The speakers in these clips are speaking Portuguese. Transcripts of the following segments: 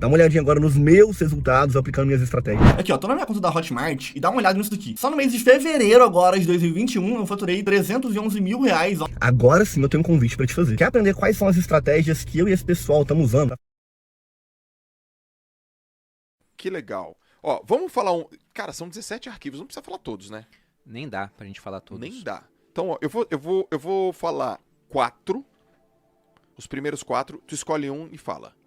Dá uma olhadinha agora nos meus resultados aplicando minhas estratégias. Aqui, ó, tô na minha conta da Hotmart e dá uma olhada nisso daqui. Só no mês de fevereiro agora de 2021 eu faturei R$311 mil, ó. Agora sim eu tenho um convite pra te fazer. Quer aprender quais são as estratégias que eu e esse pessoal estamos usando? Que legal. Ó, vamos falar um... Cara, são 17 arquivos, não precisa falar todos, né? Nem dá pra gente falar todos. Nem dá. Então, ó, eu vou falar 4. Os primeiros 4, tu escolhe um e fala.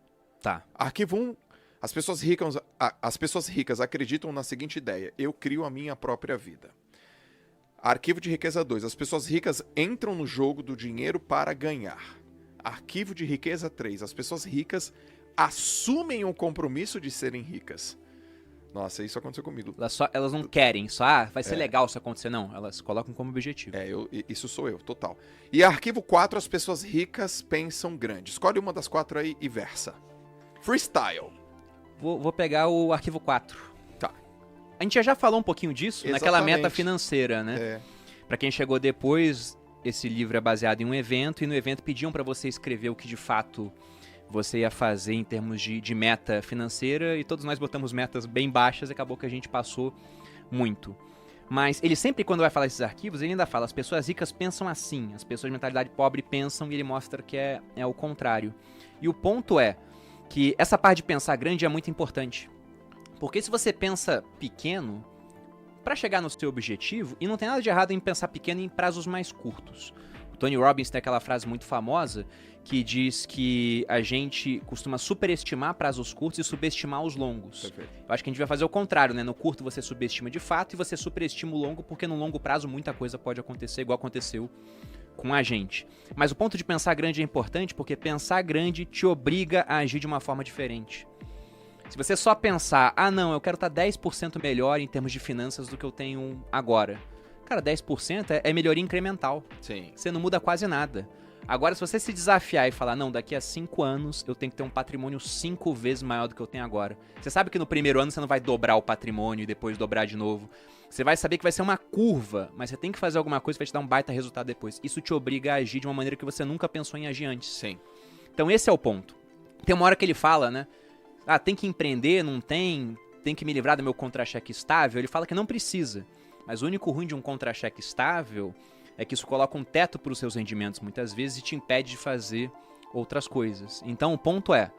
Tá. Arquivo 1, as pessoas ricas acreditam na seguinte ideia: eu crio a minha própria vida. Arquivo de riqueza 2, as pessoas ricas entram no jogo do dinheiro para ganhar. Arquivo de riqueza 3, as pessoas ricas assumem o compromisso de serem ricas. Nossa, isso aconteceu comigo. Elas não querem, vai ser legal isso acontecer, não. Elas colocam como objetivo. Isso sou eu, total. E arquivo 4, as pessoas ricas pensam grande. Escolhe uma das 4 aí e versa. Freestyle. Vou pegar o arquivo 4. Tá. A gente já falou um pouquinho disso naquela Exatamente. meta financeira, né? Pra quem chegou depois, esse livro é baseado em um evento, e no evento pediam pra você escrever o que de fato você ia fazer em termos de meta financeira, e todos nós botamos metas bem baixas, e acabou que a gente passou muito. Mas ele sempre, quando vai falar esses arquivos, ele ainda fala: as pessoas ricas pensam assim, as pessoas de mentalidade pobre pensam, e ele mostra que é o contrário. E o ponto é que essa parte de pensar grande é muito importante. Porque se você pensa pequeno, para chegar no seu objetivo, e não tem nada de errado em pensar pequeno em prazos mais curtos. O Tony Robbins tem aquela frase muito famosa que diz que a gente costuma superestimar prazos curtos e subestimar os longos. Perfeito. Eu acho que a gente vai fazer o contrário, né? No curto você subestima de fato e você superestima o longo, porque no longo prazo muita coisa pode acontecer, igual aconteceu com a gente. Mas o ponto de pensar grande é importante porque pensar grande te obriga a agir de uma forma diferente. Se você só pensar, não, eu quero estar 10% melhor em termos de finanças do que eu tenho agora. Cara, 10% é melhoria incremental. Sim. Você não muda quase nada. Agora, se você se desafiar e falar, não, daqui a 5 anos eu tenho que ter um patrimônio 5 vezes maior do que eu tenho agora. Você sabe que no primeiro ano você não vai dobrar o patrimônio e depois dobrar de novo. Você vai saber que vai ser uma curva, mas você tem que fazer alguma coisa que vai te dar um baita resultado depois. Isso te obriga a agir de uma maneira que você nunca pensou em agir antes. Sim. Então esse é o ponto. Tem uma hora que ele fala, né? Tem que empreender, não tem que me livrar do meu contra-cheque estável. Ele fala que não precisa. Mas o único ruim de um contra-cheque estável é que isso coloca um teto para os seus rendimentos muitas vezes e te impede de fazer outras coisas. Então o ponto é,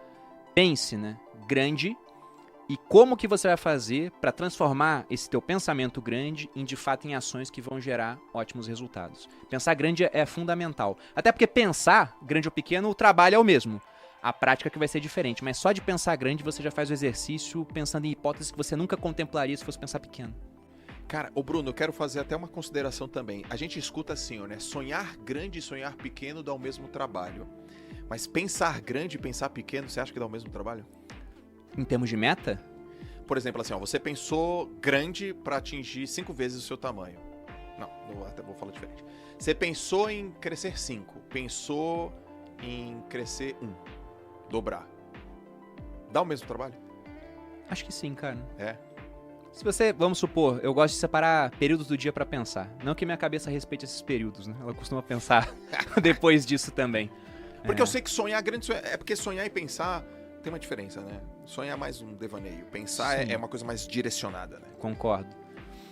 pense, né, grande, e como que você vai fazer para transformar esse teu pensamento grande em de fato em ações que vão gerar ótimos resultados. Pensar grande é fundamental. Até porque pensar, grande ou pequeno, o trabalho é o mesmo. A prática que vai ser diferente, mas só de pensar grande você já faz o exercício pensando em hipóteses que você nunca contemplaria se fosse pensar pequeno. Cara, ô Bruno, eu quero fazer até uma consideração também. A gente escuta assim, né? Sonhar grande e sonhar pequeno dá o mesmo trabalho. Mas pensar grande e pensar pequeno, você acha que dá o mesmo trabalho? Em termos de meta? Por exemplo, assim, ó, você pensou grande para atingir 5 vezes o seu tamanho. Não, até vou falar diferente. Você pensou em crescer 5, pensou em crescer 1, dobrar. Dá o mesmo trabalho? Acho que sim, cara. É. Se você, vamos supor, eu gosto de separar períodos do dia pra pensar. Não que minha cabeça respeite esses períodos, né? Ela costuma pensar depois disso também. Porque eu sei que sonhar grande é porque sonhar e pensar tem uma diferença, né? Sonhar é mais um devaneio. Pensar é uma coisa mais direcionada, né? Concordo.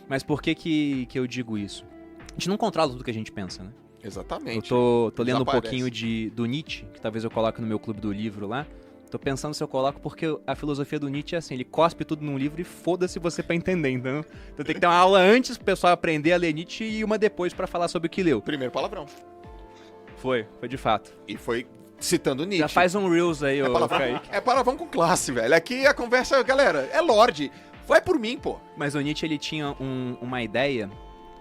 Mas por que eu digo isso? A gente não controla tudo que a gente pensa, né? Exatamente. Eu tô lendo um Desaparece. pouquinho do Nietzsche, que talvez eu coloque no meu clube do livro lá. Tô pensando se eu coloco porque a filosofia do Nietzsche é assim, ele cospe tudo num livro e foda-se você pra entender, então tem que ter uma aula antes pro pessoal aprender a ler Nietzsche e uma depois pra falar sobre o que leu. Primeiro palavrão. Foi de fato. E foi citando Nietzsche. Já faz um Reels aí, ô Kaique. É palavrão com classe, velho. Aqui a conversa, galera, é Lorde. Vai por mim, pô. Mas o Nietzsche, ele tinha uma ideia,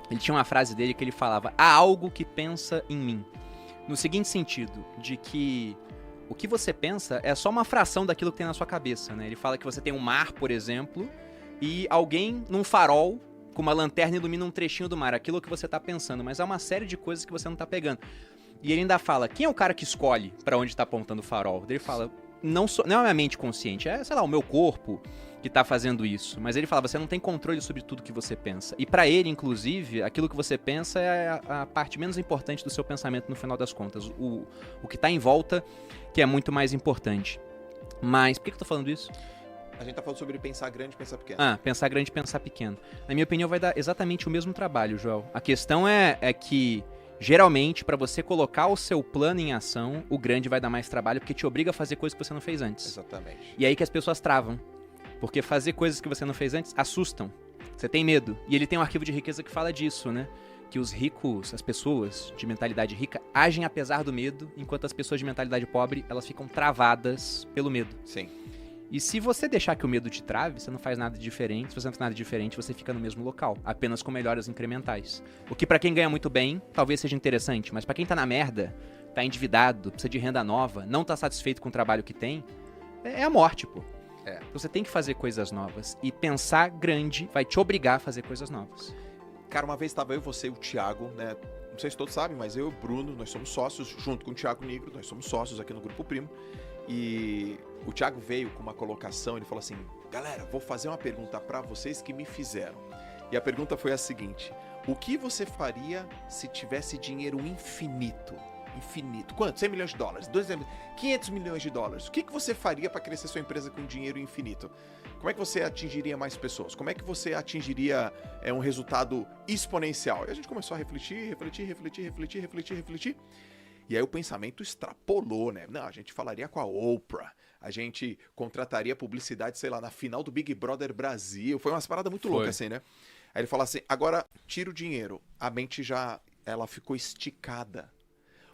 ele tinha uma frase dele que ele falava, há algo que pensa em mim. No seguinte sentido, de que o que você pensa é só uma fração daquilo que tem na sua cabeça, né? Ele fala que você tem um mar, por exemplo, e alguém num farol com uma lanterna ilumina um trechinho do mar, aquilo que você tá pensando, mas há uma série de coisas que você não tá pegando. E ele ainda fala, quem é o cara que escolhe pra onde tá apontando o farol? Ele fala, não é a minha mente consciente, é, sei lá, o meu corpo que tá fazendo isso. Mas ele fala, você não tem controle sobre tudo que você pensa. E pra ele, inclusive, aquilo que você pensa é a parte menos importante do seu pensamento no final das contas. O que tá em volta que é muito mais importante. Mas, por que eu tô falando isso? A gente tá falando sobre pensar grande e pensar pequeno. Pensar grande e pensar pequeno. Na minha opinião, vai dar exatamente o mesmo trabalho, Joel. A questão é que, geralmente, pra você colocar o seu plano em ação, o grande vai dar mais trabalho, porque te obriga a fazer coisas que você não fez antes. Exatamente. E aí que as pessoas travam. Porque fazer coisas que você não fez antes assustam. Você tem medo. E ele tem um arquivo de riqueza que fala disso, né? Que os ricos, as pessoas de mentalidade rica, agem apesar do medo, enquanto as pessoas de mentalidade pobre, elas ficam travadas pelo medo. Sim. E se você deixar que o medo te trave, você não faz nada diferente. Se você não faz nada diferente, você fica no mesmo local, apenas com melhoras incrementais. O que pra quem ganha muito bem, talvez seja interessante, mas pra quem tá na merda, tá endividado, precisa de renda nova, não tá satisfeito com o trabalho que tem, é a morte, pô. Você tem que fazer coisas novas. E pensar grande vai te obrigar a fazer coisas novas. Cara, uma vez tava eu, você e o Thiago, né? Não sei se todos sabem, mas eu e o Bruno, nós somos sócios, junto com o Thiago Nigro, nós somos sócios aqui no Grupo Primo. E o Thiago veio com uma colocação, ele falou assim: galera, vou fazer uma pergunta pra vocês que me fizeram. E a pergunta foi a seguinte: o que você faria se tivesse dinheiro infinito? Infinito. Quanto? 100 milhões de dólares? 500 milhões de dólares. O que você faria para crescer sua empresa com dinheiro infinito? Como é que você atingiria mais pessoas? Como é que você atingiria um resultado exponencial? E a gente começou a refletir. E aí o pensamento extrapolou, né? Não, a gente falaria com a Oprah. A gente contrataria publicidade, sei lá, na final do Big Brother Brasil. Foi umas paradas muito loucas assim, né? Aí ele fala assim: agora tira o dinheiro. A mente ela ficou esticada.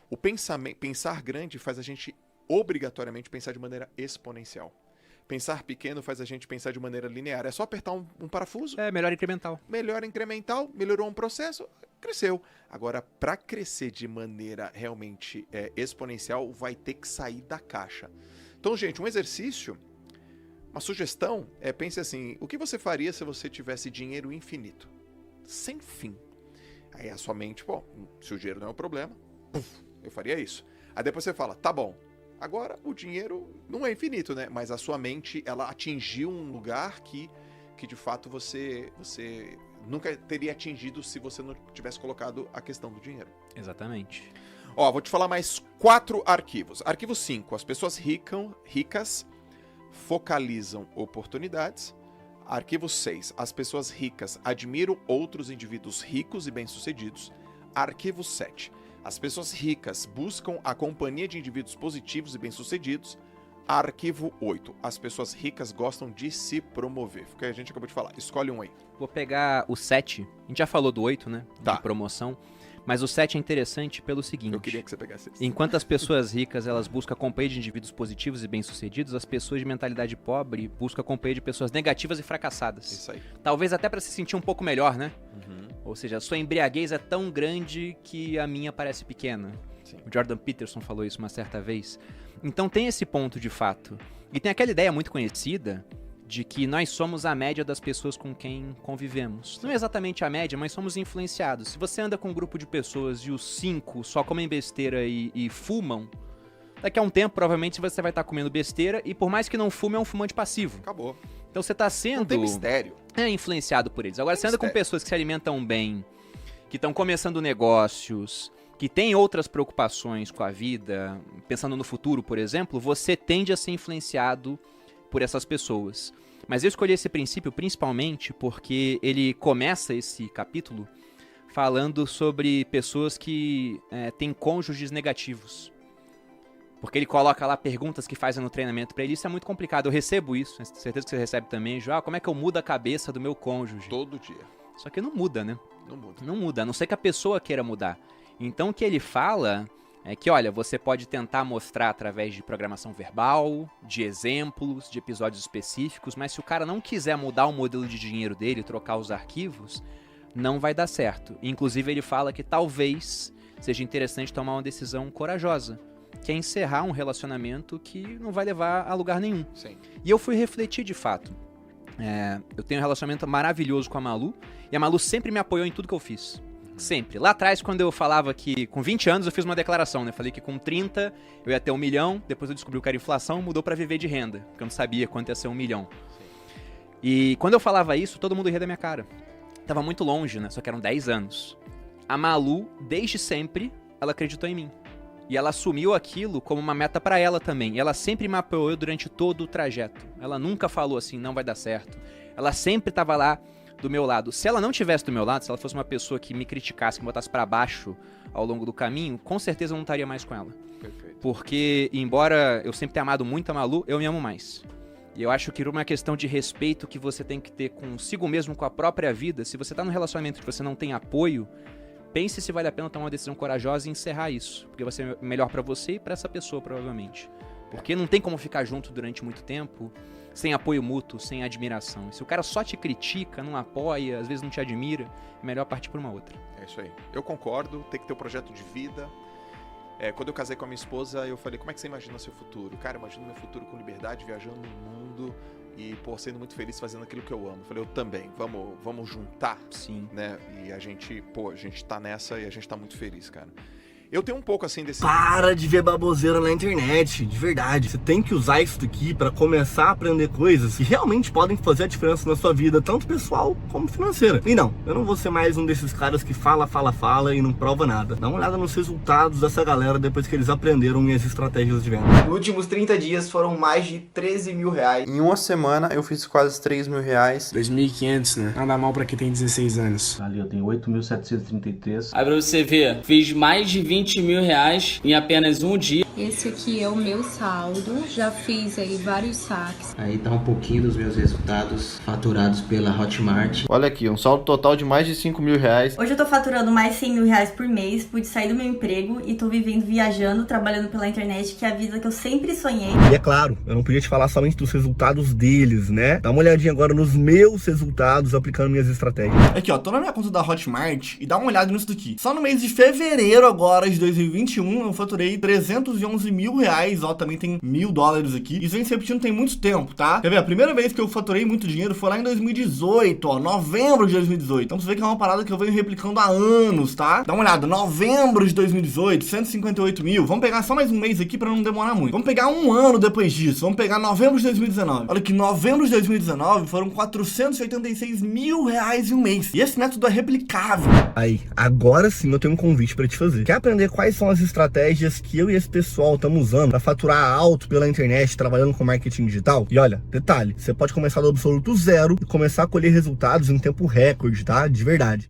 O pensar grande faz a gente obrigatoriamente pensar de maneira exponencial. Pensar pequeno faz a gente pensar de maneira linear. É só apertar um parafuso. Melhor incremental. Melhor incremental, melhorou um processo, cresceu. Agora, para crescer de maneira realmente exponencial, vai ter que sair da caixa. Então, gente, um exercício, uma sugestão pense assim: o que você faria se você tivesse dinheiro infinito? Sem fim. Aí a sua mente, se o dinheiro não é um problema, eu faria isso. Aí depois você fala: tá bom, agora o dinheiro não é infinito, né? Mas a sua mente, ela atingiu um lugar que de fato você nunca teria atingido se você não tivesse colocado a questão do dinheiro. Exatamente. Vou te falar mais 4 arquivos. Arquivo 5, as pessoas ricas focalizam oportunidades. Arquivo 6, as pessoas ricas admiram outros indivíduos ricos e bem-sucedidos. Arquivo 7, as pessoas ricas buscam a companhia de indivíduos positivos e bem-sucedidos. Arquivo 8. As pessoas ricas gostam de se promover. Foi o que a gente acabou de falar. Escolhe um aí. Vou pegar o 7. A gente já falou do 8, né? Tá. De promoção. Mas o 7 é interessante pelo seguinte. Eu queria que você pegasse esse. Enquanto as pessoas ricas, elas buscam a companhia de indivíduos positivos e bem-sucedidos, as pessoas de mentalidade pobre buscam a companhia de pessoas negativas e fracassadas. Isso aí. Talvez até pra se sentir um pouco melhor, né? Uhum. Ou seja, a sua embriaguez é tão grande que a minha parece pequena. Sim. O Jordan Peterson falou isso uma certa vez. Então tem esse ponto de fato. E tem aquela ideia muito conhecida de que nós somos a média das pessoas com quem convivemos. Não é exatamente a média, mas somos influenciados. Se você anda com um grupo de pessoas e os 5 só comem besteira e fumam, daqui a um tempo provavelmente você vai estar comendo besteira e por mais que não fume, é um fumante passivo. Acabou. Então você está sendo... Não tem mistério. influenciado por eles. Agora, você anda com pessoas que se alimentam bem, que estão começando negócios, que têm outras preocupações com a vida, pensando no futuro, por exemplo, você tende a ser influenciado por essas pessoas. Mas eu escolhi esse princípio principalmente porque ele começa esse capítulo falando sobre pessoas que têm cônjuges negativos. Porque ele coloca lá perguntas que fazem no treinamento pra ele. Isso é muito complicado. Eu recebo isso. Tenho certeza que você recebe também. Como é que eu mudo a cabeça do meu cônjuge? Todo dia. Só que não muda, né? Não muda. Não muda, a não ser que a pessoa queira mudar. Então o que ele fala é que, olha, você pode tentar mostrar através de programação verbal, de exemplos, de episódios específicos, mas se o cara não quiser mudar o modelo de dinheiro dele, trocar os arquivos, não vai dar certo. Inclusive ele fala que talvez seja interessante tomar uma decisão corajosa, que é encerrar um relacionamento que não vai levar a lugar nenhum. Sim. E eu fui refletir de fato. Eu tenho um relacionamento maravilhoso com a Malu, e a Malu sempre me apoiou em tudo que eu fiz. Sempre. Lá atrás, quando eu falava que com 20 anos eu fiz uma declaração, né? Falei que com 30 eu ia ter 1 milhão, depois eu descobri que era inflação, mudou pra viver de renda, porque eu não sabia quanto ia ser 1 milhão. E quando eu falava isso, todo mundo ria da minha cara. Tava muito longe, né? Só que eram 10 anos. A Malu, desde sempre, ela acreditou em mim. E ela assumiu aquilo como uma meta pra ela também. E ela sempre me apoiou durante todo o trajeto. Ela nunca falou assim, não vai dar certo. Ela sempre tava lá do meu lado. Se ela não tivesse do meu lado, se ela fosse uma pessoa que me criticasse, que me botasse pra baixo ao longo do caminho, com certeza eu não estaria mais com ela. Perfeito. Porque, embora eu sempre tenha amado muito a Malu, eu me amo mais. E eu acho que por uma questão de respeito que você tem que ter consigo mesmo, com a própria vida, se você tá num relacionamento que você não tem apoio, pense se vale a pena tomar uma decisão corajosa e encerrar isso. Porque vai ser melhor pra você e pra essa pessoa, provavelmente. Porque não tem como ficar junto durante muito tempo sem apoio mútuo, sem admiração. E se o cara só te critica, não apoia, às vezes não te admira, é melhor partir por uma outra. É isso aí. Eu concordo, tem que ter um projeto de vida. Quando eu casei com a minha esposa, eu falei, como é que você imagina seu futuro? Cara, eu imagino meu futuro com liberdade, viajando no mundo e, sendo muito feliz fazendo aquilo que eu amo. Eu falei, eu também, vamos juntar, Sim. né? E a gente tá nessa e a gente tá muito feliz, cara. Eu tenho um pouco assim desse... Para de ver baboseira na internet, de verdade. Você tem que usar isso daqui pra começar a aprender coisas que realmente podem fazer a diferença na sua vida, tanto pessoal como financeira. E não, eu não vou ser mais um desses caras que fala e não prova nada. Dá uma olhada nos resultados dessa galera depois que eles aprenderam minhas estratégias de venda. Nos últimos 30 dias foram mais de 13 mil reais. Em uma semana eu fiz quase 3 mil reais. 2.500, né? Nada mal pra quem tem 16 anos. Ali eu tenho 8.733. Aí pra você ver, fiz mais de 20 mil reais em apenas um dia. Esse aqui é o meu saldo, já fiz aí vários saques. Aí tá um pouquinho dos meus resultados faturados pela Hotmart. Olha aqui, um saldo total de mais de 5 mil reais. Hoje eu tô faturando mais de 100 mil reais por mês, pude sair do meu emprego e tô vivendo, viajando, trabalhando pela internet, que é a vida que eu sempre sonhei. E é claro, eu não podia te falar somente dos resultados deles, né? Dá uma olhadinha agora nos meus resultados aplicando minhas estratégias. Aqui, ó, tô na minha conta da Hotmart e dá uma olhada nisso daqui. Só no mês de fevereiro agora de 2021, eu faturei 311 mil reais, ó, também tem $1.000 aqui. Isso vem se repetindo tem muito tempo, tá? Quer ver? A primeira vez que eu faturei muito dinheiro foi lá em 2018, ó, novembro de 2018. Então você vê que é uma parada que eu venho replicando há anos, tá? Dá uma olhada, novembro de 2018, 158 mil. Vamos pegar só mais um mês aqui pra não demorar muito. Vamos pegar um ano depois disso, vamos pegar novembro de 2019. Olha que novembro de 2019 foram 486 mil reais em um mês. E esse método é replicável. Aí, agora sim eu tenho um convite pra te fazer. Quer aprender quais são as estratégias que eu e esse pessoal estamos usando pra faturar alto pela internet, trabalhando com marketing digital? E olha, detalhe, você pode começar do absoluto zero e começar a colher resultados em tempo recorde, tá? De verdade.